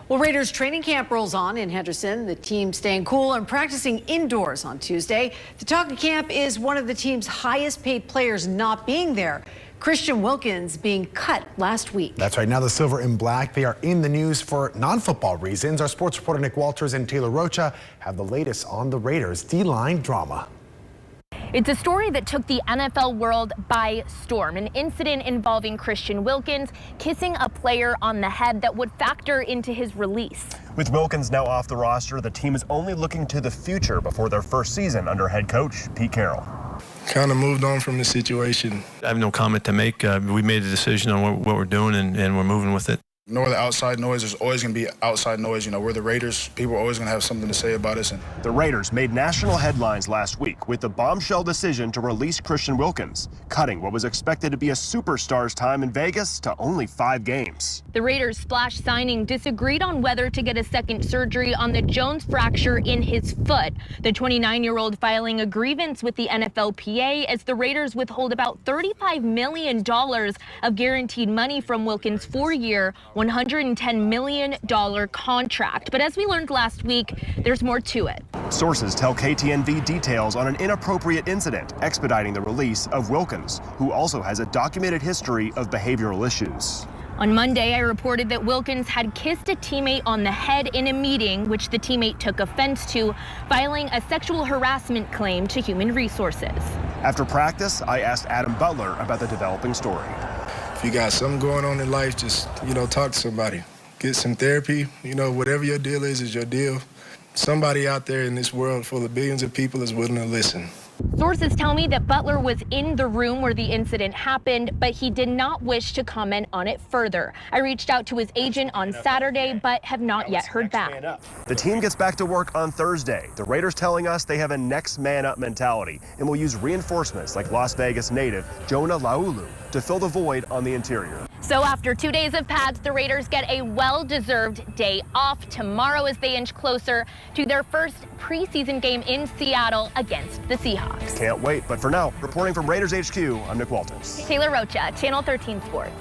Well, Raiders training camp rolls on in Henderson. The team staying cool and practicing indoors on Tuesday. The talk of camp is one of the team's highest paid players not being there. Christian Wilkins being cut last week. That's right. Now the Silver and Black, they are in the news for non-football reasons. Our sports reporter Nick Walters and Taylor Rocha have the latest on the Raiders' D-line drama. It's a story that took the NFL world by storm, an incident involving Christian Wilkins kissing a player on the head that would factor into his release. With Wilkins now off the roster, the team is only looking to the future before their first season under head coach Pete Carroll. Kind of moved on from the situation. I have no comment to make. We made a decision on what we're doing, and we're moving with it. No other outside noise. There's always going to be outside noise. You know, we're the Raiders. People are always going to have something to say about us. And the Raiders made national headlines last week with the bombshell decision to release Christian Wilkins, cutting what was expected to be a superstar's time in Vegas to only 5 games. The Raiders' splash signing disagreed on whether to get a second surgery on the Jones fracture in his foot. The 29-year-old filing a grievance with the NFLPA as the Raiders withhold about $35 million of guaranteed money from Wilkins' 4-year, $110 million contract. But as we learned last week, there's more to it. Sources tell KTNV details on an inappropriate incident expediting the release of Wilkins, who also has a documented history of behavioral issues. On Monday, I reported that Wilkins had kissed a teammate on the head in a meeting, which the teammate took offense to, filing a sexual harassment claim to Human Resources. After practice, I asked Adam Butler about the developing story. if you got something going on in life, just, talk to somebody. Get some therapy. Whatever your deal is your deal. Somebody out there in this world full of billions of people is willing to listen. Sources tell me that Butler was in the room where the incident happened, but he did not wish to comment on it further. I reached out to his agent on Saturday, but have not yet heard back. The team gets back to work on Thursday. The Raiders telling us they have a next man up mentality and will use reinforcements like Las Vegas native Jonah Laulu to fill the void on the interior. So after 2 days of pads, the Raiders get a well-deserved day off tomorrow as they inch closer to their first preseason game in Seattle against the Seahawks. Can't wait. But for now, reporting from Raiders HQ, I'm Nick Walters. Taylor Rocha, Channel 13 Sports.